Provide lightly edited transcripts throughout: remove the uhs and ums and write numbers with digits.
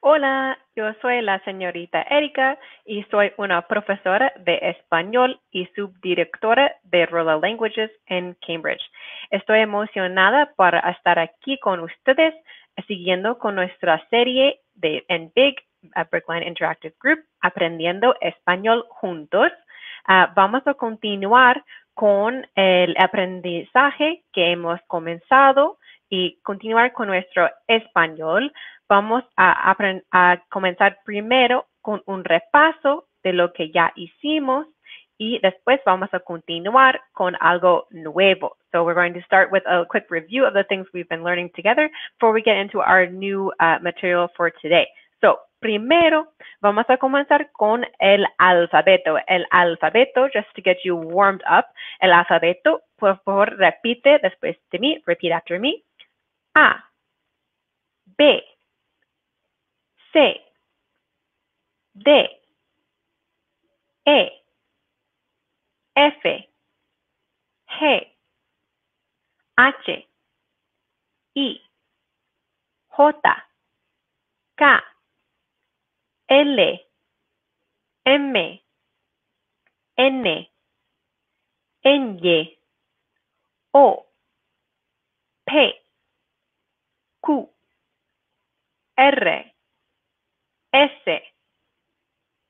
Hola, yo soy la señorita Erika y soy una profesora de español y subdirectora de Royal Languages en Cambridge. Estoy emocionada para estar aquí con ustedes, siguiendo con nuestra serie en Big Brookline Interactive Group, Aprendiendo Español Juntos. Vamos a continuar con el aprendizaje que hemos comenzado y continuar con nuestro español. Vamos a comenzar primero con un repaso de lo que ya hicimos y después vamos a continuar con algo nuevo. So we're going to start with a quick review of the things we've been learning together before we get into our new material for today. So primero vamos a comenzar con el alfabeto. El alfabeto, just to get you warmed up, el alfabeto, por favor, repite después de mí, repeat after me. A, B, C, D, E, F, G, H, I, J, K, L, M, N, Ñ, O, P, Q, R, S,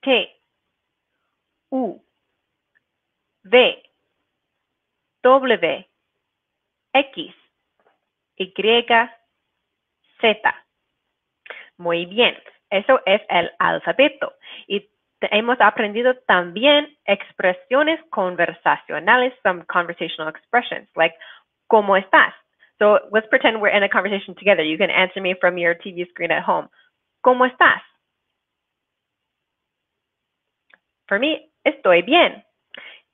T, U, V, W, X, Y, Z. Muy bien, eso es el alfabeto. Y hemos aprendido también expresiones conversacionales, some conversational expressions, like ¿cómo estás? So let's pretend we're in a conversation together. You can answer me from your TV screen at home. ¿Cómo estás? For me, estoy bien.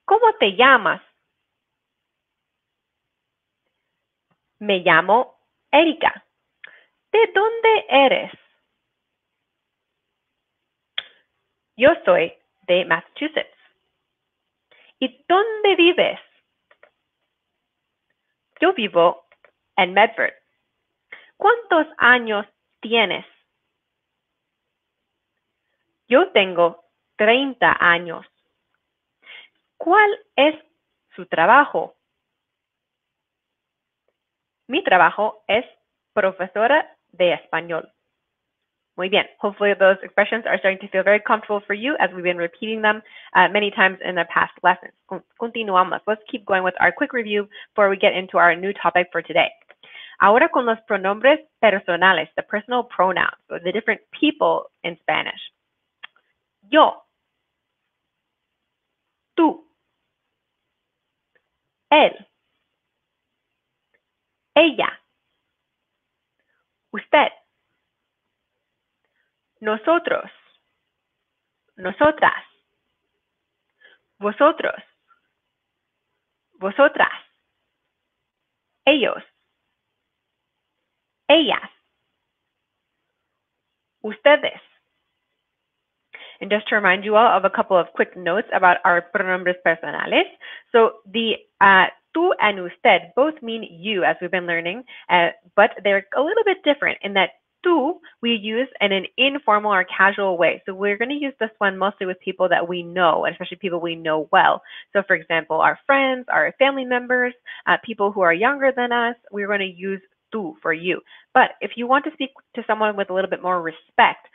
¿Cómo te llamas? Me llamo Erika. ¿De dónde eres? Yo soy de Massachusetts. ¿Y dónde vives? Yo vivo en Medford. ¿Cuántos años tienes? Yo tengo 30 años. ¿Cuál es su trabajo? Mi trabajo es profesora de español. Muy bien. Hopefully those expressions are starting to feel very comfortable for you as we've been repeating them many times in the past lessons. Continuamos. Let's keep going with our quick review before we get into our new topic for today. Ahora con los pronombres personales, the personal pronouns, so the different people in Spanish. Yo, tú, él, ella, usted, nosotros, nosotras, vosotros, vosotras, ellos, ellas, ustedes. And just to remind you all of a couple of quick notes about our pronombres personales. So the tú and usted both mean you, as we've been learning, but they're a little bit different in that tú we use in an informal or casual way. So we're going to use this one mostly with people that we know, especially people we know well. So for example, our friends, our family members, people who are younger than us, we're going to use tú for you. But if you want to speak to someone with a little bit more respect,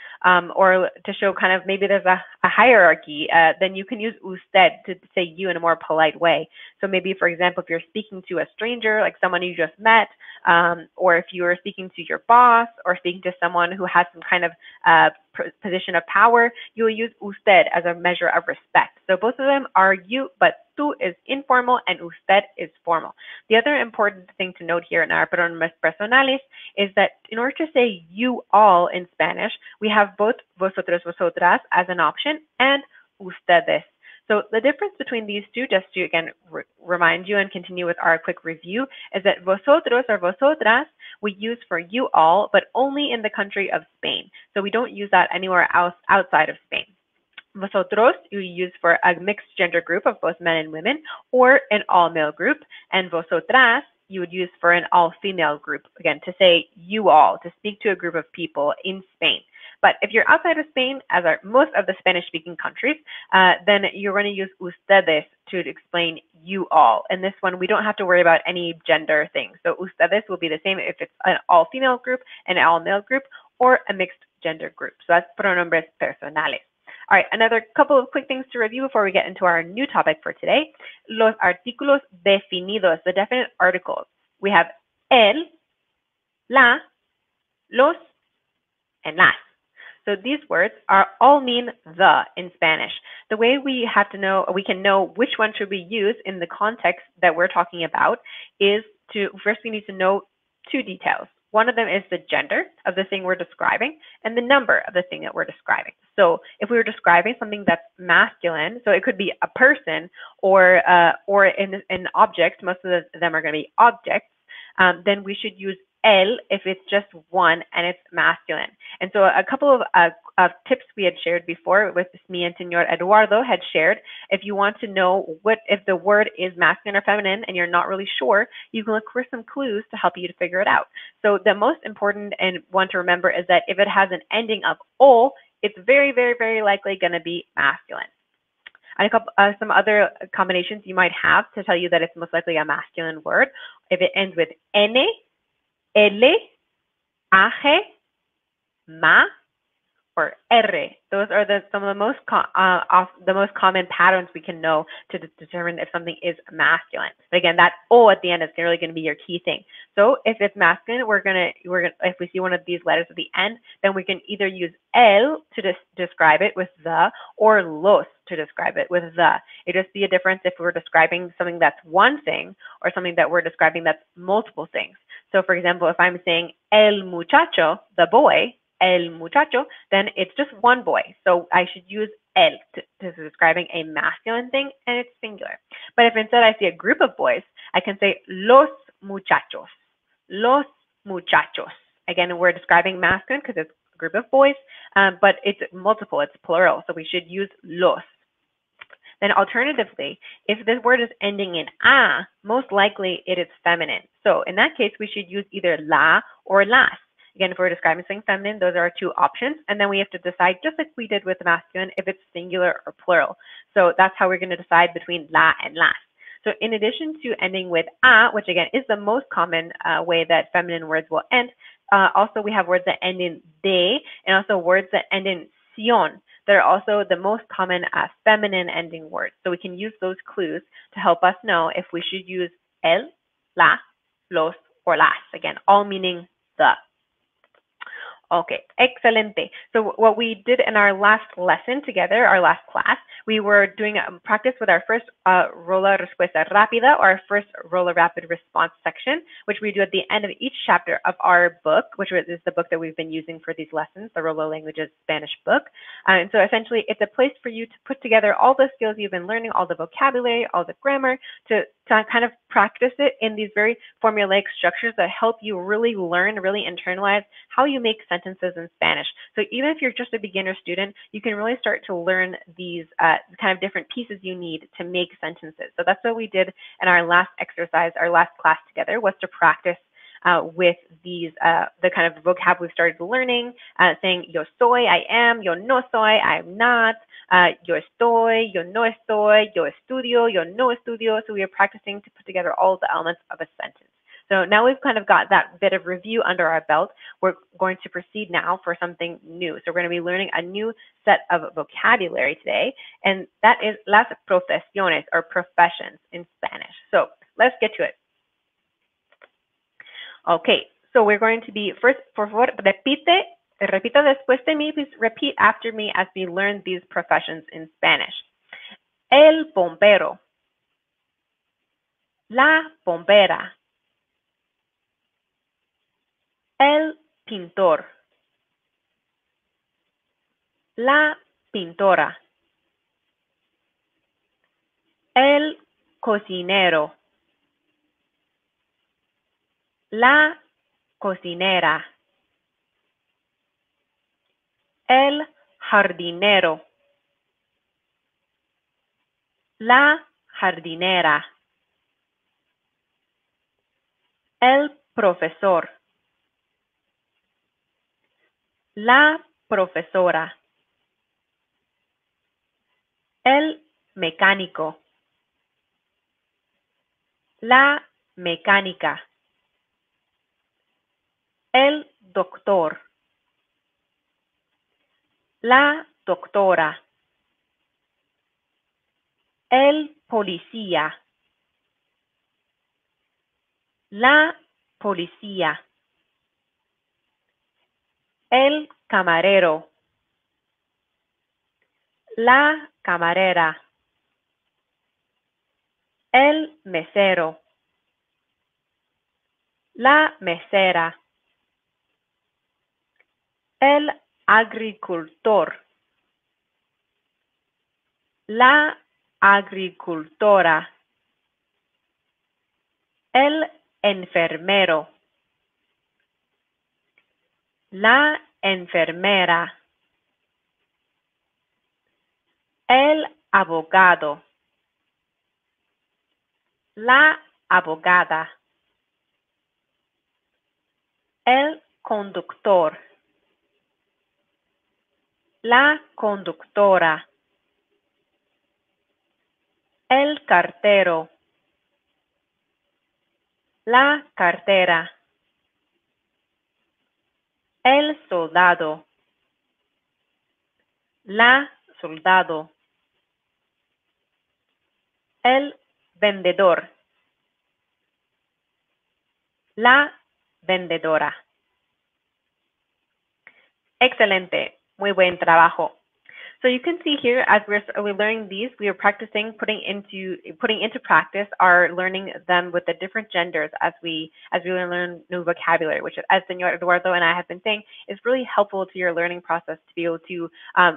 or to show kind of maybe there's a hierarchy, then you can use usted to say you in a more polite way. So maybe, for example, if you're speaking to a stranger, like someone you just met, or if you are speaking to your boss or speaking to someone who has some kind of position of power, you will use usted as a measure of respect. So both of them are you, but tú is informal and usted is formal. The other important thing to note here in our pronombres personales is that in order to say you all in Spanish, we have both vosotros, vosotras as an option and ustedes. So the difference between these two, just to again remind you and continue with our quick review, is that vosotros or vosotras we use for you all, but only in the country of Spain. So we don't use that anywhere else outside of Spain. Vosotros you use for a mixed gender group of both men and women, or an all-male group, and vosotras you would use for an all-female group, again, to say you all, to speak to a group of people in Spain. But if you're outside of Spain, as are most of the Spanish-speaking countries, then you're going to use ustedes to explain you all. In this one, we don't have to worry about any gender thing. So ustedes will be the same if it's an all-female group, an all-male group, or a mixed gender group. So that's pronombres personales. All right, another couple of quick things to review before we get into our new topic for today. Los artículos definidos, the definite articles. We have el, la, los, and las. So these words all mean the in Spanish. The way we can know which one should we use in the context that we're talking about is first we need to know two details. One of them is the gender of the thing we're describing and the number of the thing that we're describing. So if we were describing something that's masculine, so it could be a person or an object, most of them are going to be objects, then we should use el if it's just one and it's masculine. And so a couple of tips we had shared before with me and Senor Eduardo had shared. If you want to know if the word is masculine or feminine and you're not really sure, you can look for some clues to help you to figure it out. So the most important and one to remember is that if it has an ending of o, it's very, very, very likely going to be masculine. And some other combinations you might have to tell you that it's most likely a masculine word. If it ends with N, L, AG, MA, or R. Those are some of the most common patterns we can know to determine if something is masculine. But again, that O at the end is really going to be your key thing. So if it's masculine, if we see one of these letters at the end, then we can either use el to describe it with the, or los to describe it with the. It just be a difference if we're describing something that's one thing or something that we're describing that's multiple things. So for example, if I'm saying el muchacho, the boy, el muchacho, then it's just one boy. So I should use el to describing a masculine thing, and it's singular. But if instead I see a group of boys, I can say los muchachos, los muchachos. Again, we're describing masculine because it's a group of boys, but it's multiple, it's plural. So we should use los. Then alternatively, if this word is ending in a, most likely it is feminine. So in that case, we should use either la or las. Again, if we're describing something feminine, those are our two options. And then we have to decide, just like we did with the masculine, if it's singular or plural. So that's how we're going to decide between la and las. So in addition to ending with a, which again is the most common way that feminine words will end, also we have words that end in de, and also words that end in sion. That are also the most common feminine ending words. So we can use those clues to help us know if we should use el, la, los, or las. Again, all meaning the. Okay, excelente. So what we did in our last lesson together, our last class, we were doing a practice with our first Rola Respuesta Rápida, or our first Rola Rapid Response section, which we do at the end of each chapter of our book, which is the book that we've been using for these lessons, the Rola Languages Spanish book. And so essentially, it's a place for you to put together all the skills you've been learning, all the vocabulary, all the grammar, to kind of practice it in these very formulaic structures that help you really learn, really internalize how you make sentences in Spanish. So even if you're just a beginner student, you can really start to learn these kind of different pieces you need to make sentences. So that's what we did in our last exercise, our last class together, was to practice with these, the kind of vocab we've started learning, saying yo soy, I am, yo no soy, I'm not, yo estoy, yo no estoy, yo estudio, yo no estudio. So we are practicing to put together all the elements of a sentence. So now we've kind of got that bit of review under our belt. We're going to proceed now for something new. So we're going to be learning a new set of vocabulary today, and that is las profesiones, or professions in Spanish. So let's get to it. Okay, so we're going to be first, por favor, repita después de mí, please repeat after me as we learn these professions in Spanish. El bombero, la bombera, el pintor, la pintora, el cocinero, la cocinera, el jardinero, la jardinera, el profesor, la profesora, el mecánico, la mecánica, el doctor, la doctora, el policía, la policía, el camarero, la camarera, el mesero, la mesera, el agricultor, la agricultora, el enfermero, la enfermera, el abogado, la abogada, el conductor, la conductora, el cartero, la cartera, el soldado, la soldado, el vendedor, la vendedora. Excelente. Muy buen trabajo. So you can see here, as we're learning these, we are practicing putting into practice our learning them with the different genders as we learn new vocabulary, which, as Senor Eduardo and I have been saying, is really helpful to your learning process to be able to,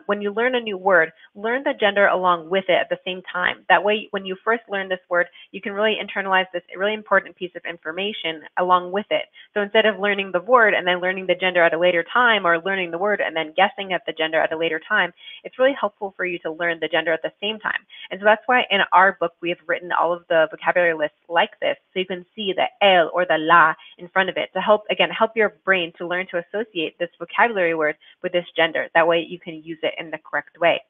when you learn a new word, learn the gender along with it at the same time. That way, when you first learn this word, you can really internalize this really important piece of information along with it. So instead of learning the word and then learning the gender at a later time, or learning the word and then guessing at the gender at a later time, it's really helpful for you to learn the gender at the same time. And so that's why in our book, we have written all of the vocabulary lists like this, so you can see the el or the la in front of it to help your brain to learn to associate this vocabulary word with this gender. That way you can use it in the correct way.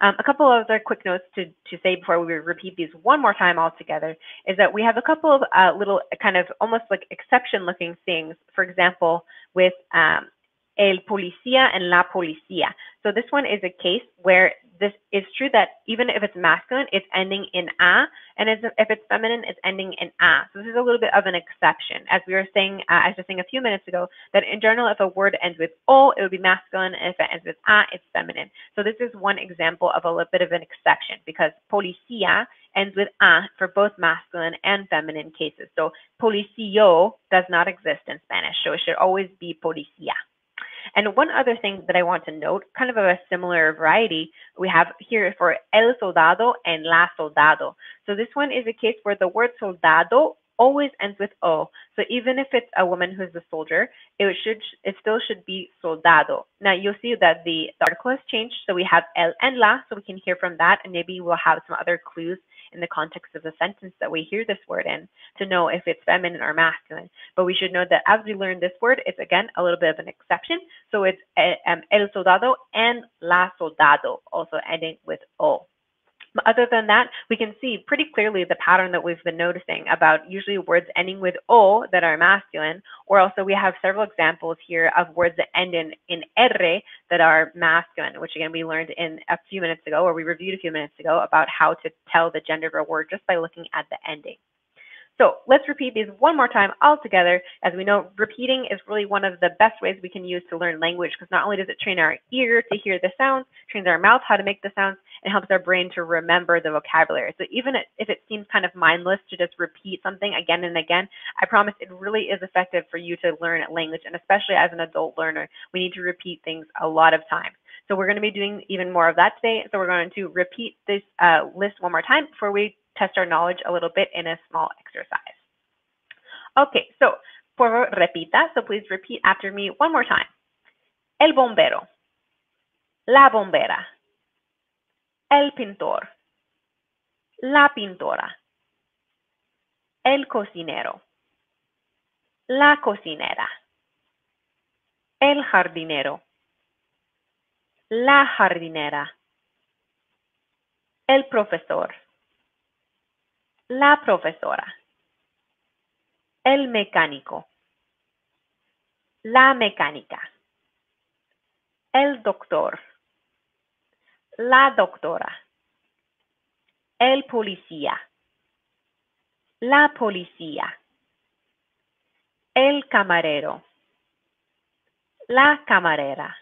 A couple of other quick notes to say before we repeat these one more time all together is that we have a couple of little kind of almost like exception looking things. For example, with el policía and la policía. So this one is a case where this is true that even if it's masculine, it's ending in a, and if it's feminine, it's ending in a. So this is a little bit of an exception. As we were saying, as I was saying a few minutes ago, that in general, if a word ends with o, it would be masculine, and if it ends with a, it's feminine. So this is one example of a little bit of an exception, because policía ends with a for both masculine and feminine cases. So policío does not exist in Spanish, so it should always be policía. And one other thing that I want to note, kind of a similar variety, we have here for el soldado and la soldado. So this one is a case where the word soldado always ends with o. So even if it's a woman who's a soldier, it still should be soldado. Now you'll see that the article has changed, so we have el and la, so we can hear from that, and maybe we'll have some other clues in the context of the sentence that we hear this word in to know if it's feminine or masculine. But we should know that as we learn this word, it's again a little bit of an exception. So it's el soldado and la soldado, also ending with o. But other than that, we can see pretty clearly the pattern that we've been noticing about usually words ending with o that are masculine, or also we have several examples here of words that end in r that are masculine, which again we learned in a few minutes ago, or we reviewed a few minutes ago, about how to tell the gender of a word just by looking at the ending. So let's repeat these one more time all together. As we know, repeating is really one of the best ways we can use to learn language, because not only does it train our ear to hear the sounds, trains our mouth how to make the sounds, and helps our brain to remember the vocabulary. So even if it seems kind of mindless to just repeat something again and again, I promise it really is effective for you to learn language, and especially as an adult learner, we need to repeat things a lot of times. So we're going to be doing even more of that today. So we're going to repeat this list one more time before we test our knowledge a little bit in a small exercise. Okay, so por favor, repita. So please repeat after me one more time. El bombero, la bombera, el pintor, la pintora, el cocinero, la cocinera, el jardinero, la jardinera, el profesor, la profesora, el mecánico, la mecánica, el doctor, la doctora, el policía, la policía, el camarero, la camarera,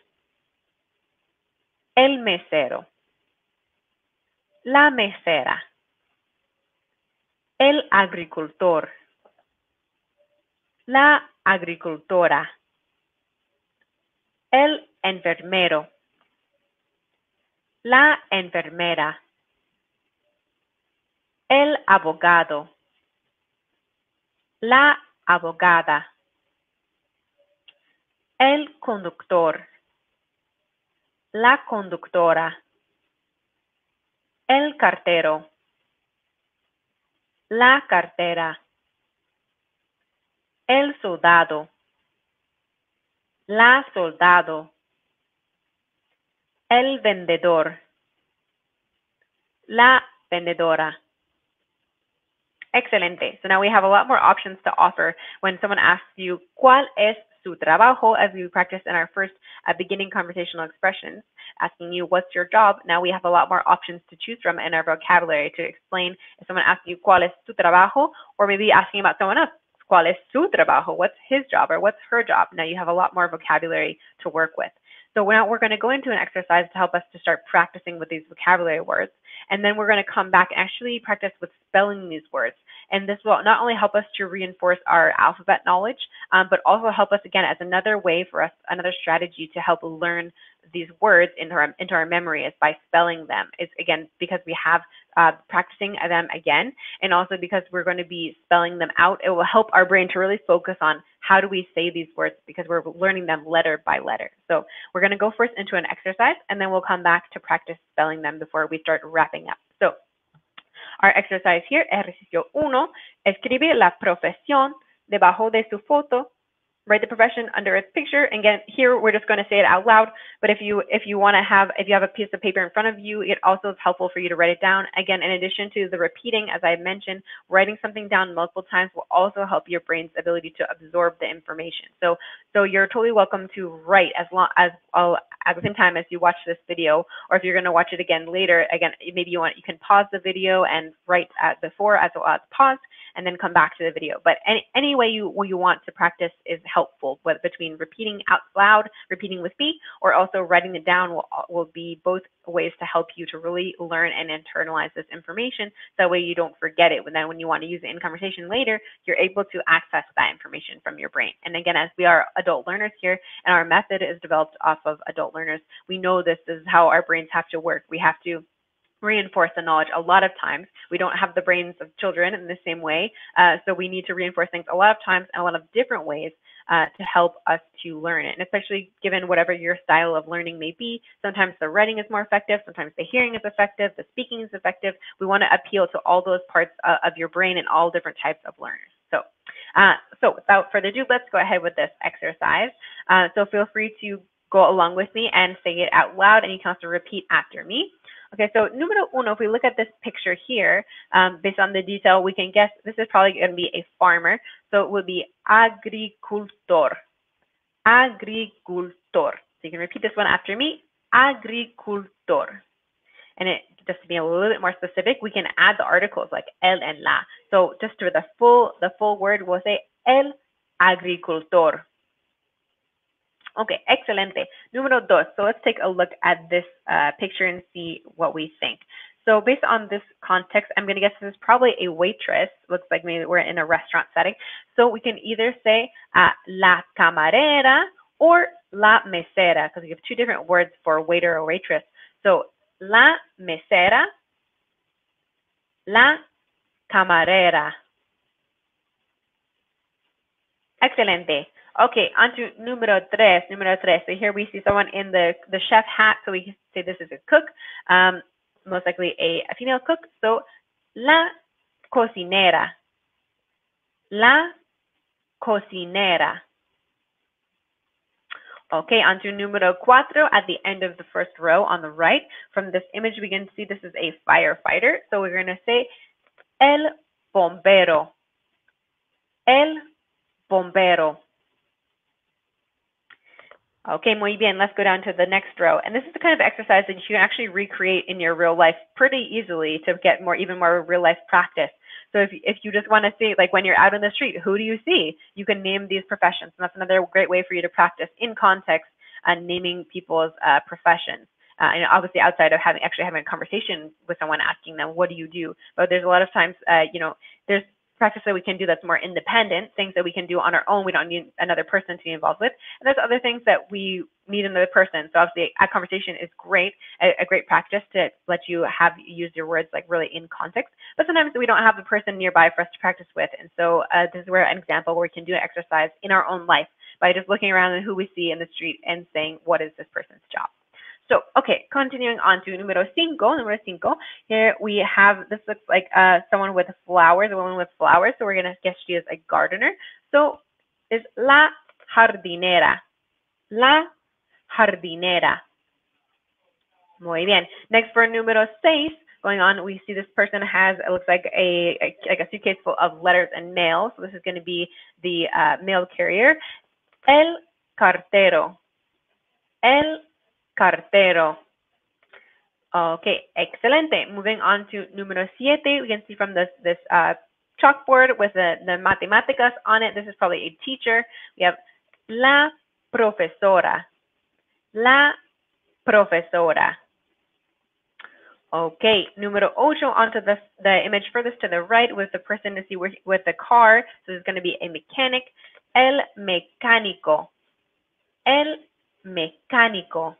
el mesero, la mesera, el agricultor, la agricultora, el enfermero, la enfermera, el abogado, la abogada, el conductor, la conductora, el cartero, la cartera, el soldado, la soldado, el vendedor, la vendedora. Excelente. So now we have a lot more options to offer when someone asks you, ¿cuál es su trabajo? As we practiced in our first beginning conversational expressions, asking you, what's your job? Now we have a lot more options to choose from in our vocabulary to explain if someone asks you, ¿cuál es tu trabajo? Or maybe asking about someone else, ¿cuál es su trabajo? What's his job or what's her job? Now you have a lot more vocabulary to work with. So now we're going to go into an exercise to help us to start practicing with these vocabulary words. And then we're going to come back and actually practice with spelling these words. And this will not only help us to reinforce our alphabet knowledge, but also help us again as another way for us, another strategy to help learn these words into our memory is by spelling them. It's again because we have practicing them again, and also because we're going to be spelling them out. It will help our brain to really focus on how do we say these words because we're learning them letter by letter. So we're going to go first into an exercise, and then we'll come back to practice spelling them before we start wrapping up. So our exercise here, ejercicio 1, escribe la profesión debajo de su foto. Write the profession under its picture. And again, here we're just going to say it out loud. But if you have a piece of paper in front of you, it also is helpful for you to write it down. Again, in addition to the repeating, as I mentioned, writing something down multiple times will also help your brain's ability to absorb the information. So you're totally welcome to write as at the same time as you watch this video, or if you're going to watch it again later, again, maybe you can pause the video and write before as well as pause, and then come back to the video. But any way you want to practice is helpful, whether between repeating out loud, repeating with me, or also writing it down will be both ways to help you to really learn and internalize this information. So that way you don't forget it. When you want to use it in conversation later, you're able to access that information from your brain. And again, as we are adult learners here, and our method is developed off of adult learners, we know this is how our brains have to work. We have to reinforce the knowledge a lot of times. We don't have the brains of children in the same way, so we need to reinforce things a lot of times in a lot of different ways to help us to learn it. And especially given whatever your style of learning may be, sometimes the writing is more effective, sometimes the hearing is effective, the speaking is effective. We want to appeal to all those parts of your brain and all different types of learners. So without further ado, let's go ahead with this exercise. So feel free to go along with me and say it out loud, and you can also repeat after me. Okay, so número uno, if we look at this picture here, based on the detail, we can guess this is probably going to be a farmer. So it would be agricultor. Agricultor. So you can repeat this one after me. Agricultor. And just to be a little bit more specific, we can add the articles like el and la. So just for the full word, we'll say el agricultor. Okay, excelente. Número dos. So let's take a look at this picture and see what we think. So based on this context, I'm going to guess this is probably a waitress. Looks like maybe we're in a restaurant setting. So we can either say la camarera or la mesera, because we have two different words for waiter or waitress. So la mesera, la camarera. Excelente. Okay, on to número tres. So here we see someone in the chef hat. So we can say this is a cook, most likely a female cook. So la cocinera. La cocinera. Okay, on to número 4 at the end of the first row on the right. From this image, we can see this is a firefighter. So we're going to say el bombero. El bombero. Okay, muy bien. Let's go down to the next row. And this is the kind of exercise that you can actually recreate in your real life pretty easily to get even more real life practice. So if you just want to see, like when you're out in the street, who do you see? You can name these professions. And that's another great way for you to practice in context and naming people's professions. And obviously outside of having a conversation with someone, asking them, what do you do? But there's a lot of times, there's practice that we can do that's more independent, things that we can do on our own. We don't need another person to be involved with. And there's other things that we need another person. So obviously a conversation is great, a great practice to let you use your words like really in context. But sometimes we don't have the person nearby for us to practice with. And so this is where an example where we can do an exercise in our own life by just looking around at who we see in the street and saying, what is this person's job? So, okay, continuing on to número 5. Here we have, this looks like someone with flowers, a woman with flowers. So we're going to guess she is a gardener. So is la jardinera. La jardinera. Muy bien. Next for número 6, going on, we see this person has, it looks like a suitcase full of letters and mail. So this is going to be the mail carrier. El cartero. El cartero. Okay, excelente. Moving on to número 7, we can see from this chalkboard with the matemáticas on it. This is probably a teacher. We have la profesora. La profesora. Okay, número 8, onto the image furthest to the right with the person to see with the car. So there's going to be a mechanic. El mecánico. El mecánico.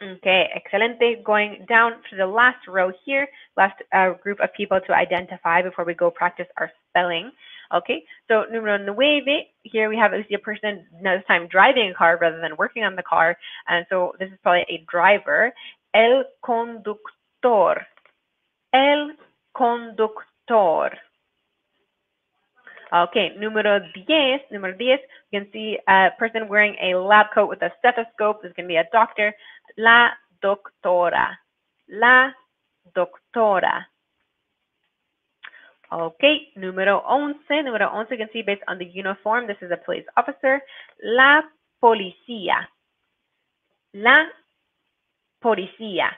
Okay, excelente. Going down to the last row here, last group of people to identify before we go practice our spelling. Okay, so número 9, here we have a person this time driving a car rather than working on the car. And so this is probably a driver. El conductor. El conductor. Okay, número 10, you can see a person wearing a lab coat with a stethoscope. This is going to be a doctor. La doctora. La doctora. Okay, número 11, you can see based on the uniform, this is a police officer. La policía. La policía.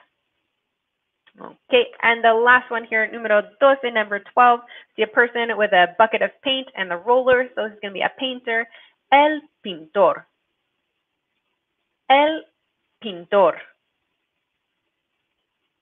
Okay, and the last one here, número 12, number 12, see a person with a bucket of paint and a roller. So this is going to be a painter. El pintor. El pintor.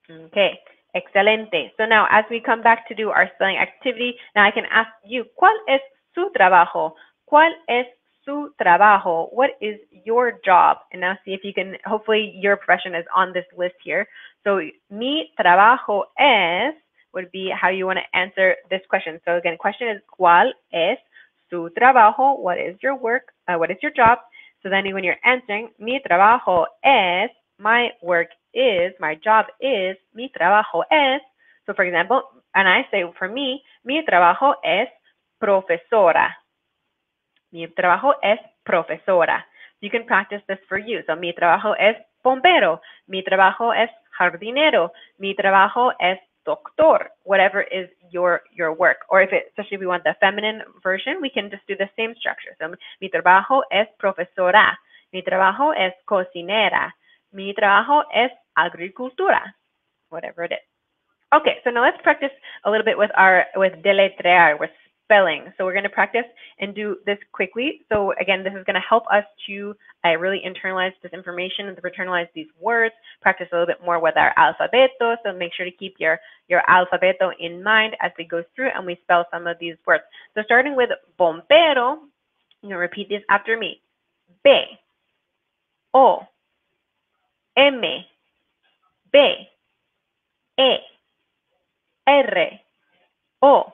Okay, excelente. So now as we come back to do our spelling activity, now I can ask you, ¿cuál es su trabajo? ¿Cuál es su trabajo? What is your job? And now see if you can, hopefully your profession is on this list here. So mi trabajo es would be how you want to answer this question. So again, question is ¿cuál es su trabajo? What is your work? What is your job? So then when you're answering, mi trabajo es, my work is, my job is, mi trabajo es. So for example, and I say for me, mi trabajo es profesora. Mi trabajo es profesora. You can practice this for you. So mi trabajo es bombero. Mi trabajo es jardinero. Mi trabajo es doctor. Whatever is your work. Or especially if we want the feminine version, we can just do the same structure. So mi trabajo es profesora. Mi trabajo es cocinera. Mi trabajo es agricultura. Whatever it is. Okay, so now let's practice a little bit with deletrear, with spelling. So we're going to practice and do this quickly. So again, this is going to help us to really internalize this information and to internalize these words, practice a little bit more with our alfabeto. So make sure to keep your alfabeto in mind as we go through and we spell some of these words. So starting with bombero, you know, repeat this after me. B, O, M, B, E, R, O,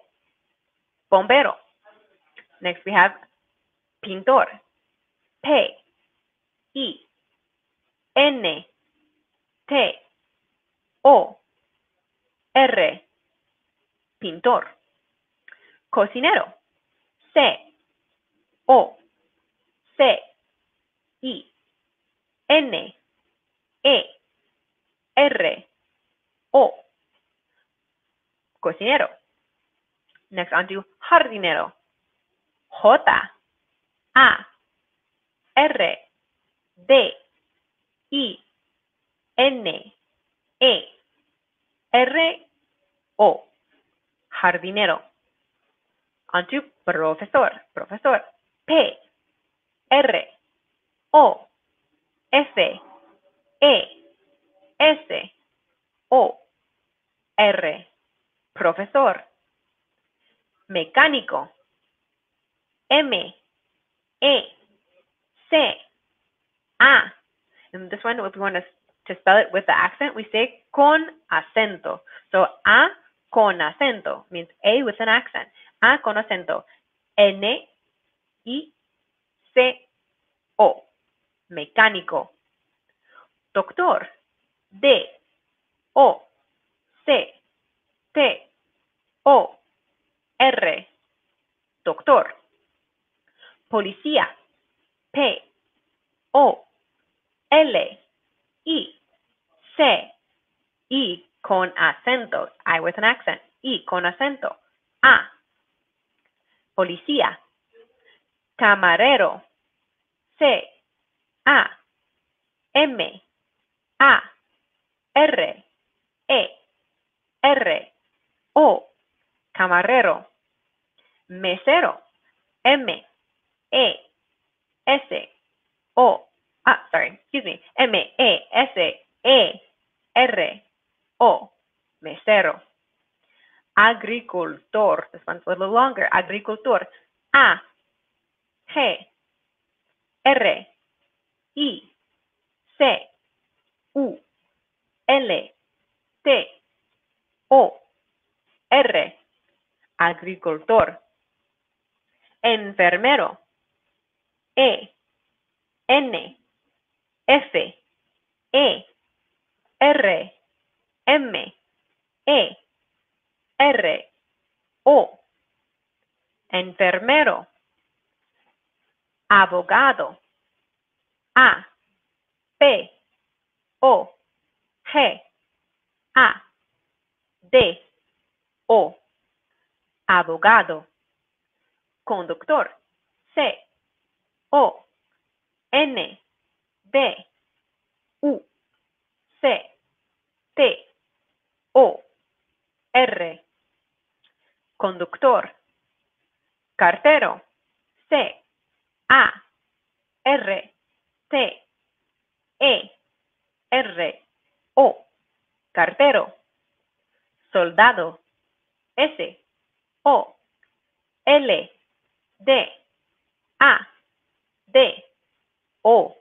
bombero. Next we have pintor. P, I, N, T, O, R, pintor. Cocinero. C, O, C, I, N, E, R, O. Cocinero. Next on to jardinero. J, A, R, D, I, N, E, R, O. Jardinero. On to profesor. Profesor. P, R, O, F, E, S, O, R. Profesor. Mecánico. M, E, C, A. And this one, if we want to spell it with the accent, we say con acento. So A con acento means A with an accent. A con acento. N, I, C, O. Mecánico. Doctor. D, O, C, T, O, R. Doctor. Policía. P, O, L, I, C, I con acento. I with an accent. I con acento. A. Policía. Camarero. C, A, M, A, R, E, R, O. Camarero. Mesero. M, E, S, O. M, E, S, E, R, O. Mesero. Agricultor. This one's a little longer. Agricultor. A, G, R, I, C, U, L, T, O, R. Agricultor. Enfermero. E, N, F, E, R, M, E, R, O. Enfermero. Abogado. A, P, O, G, A, D, O. Abogado. Conductor. C, O, N, D, U, C, T, O, R. Conductor. Cartero. C, A, R, T, E, R, O. Cartero. Soldado. S, O, L, D, A, D, O.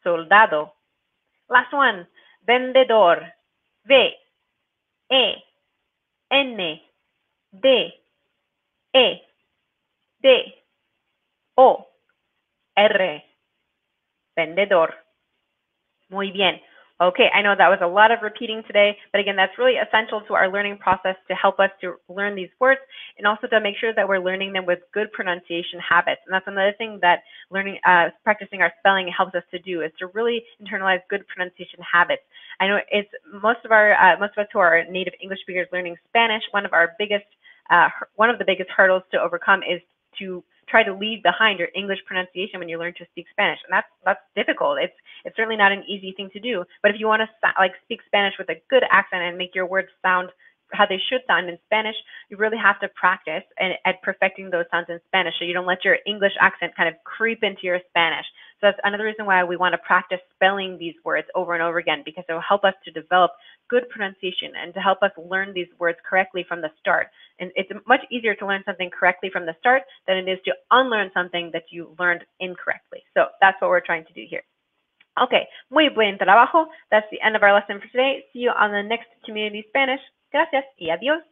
Soldado. Last one. Vendedor. V, E, N, D, E, D, O, R. Vendedor. Muy bien. Okay, I know that was a lot of repeating today, but again, that's really essential to our learning process to help us to learn these words and also to make sure that we're learning them with good pronunciation habits. And that's another thing that practicing our spelling helps us to do, is to really internalize good pronunciation habits. I know it's most of us who are native English speakers learning Spanish, one of the biggest hurdles to overcome is to try to leave behind your English pronunciation when you learn to speak Spanish, and that's difficult. It's certainly not an easy thing to do. But if you want to speak Spanish with a good accent and make your words sound how they should sound in Spanish, you really have to practice at perfecting those sounds in Spanish, so you don't let your English accent kind of creep into your Spanish. So that's another reason why we want to practice spelling these words over and over again, because it will help us to develop good pronunciation and to help us learn these words correctly from the start. And it's much easier to learn something correctly from the start than it is to unlearn something that you learned incorrectly. So that's what we're trying to do here. Okay, muy buen trabajo. That's the end of our lesson for today. See you on the next Community Spanish. Gracias y adiós.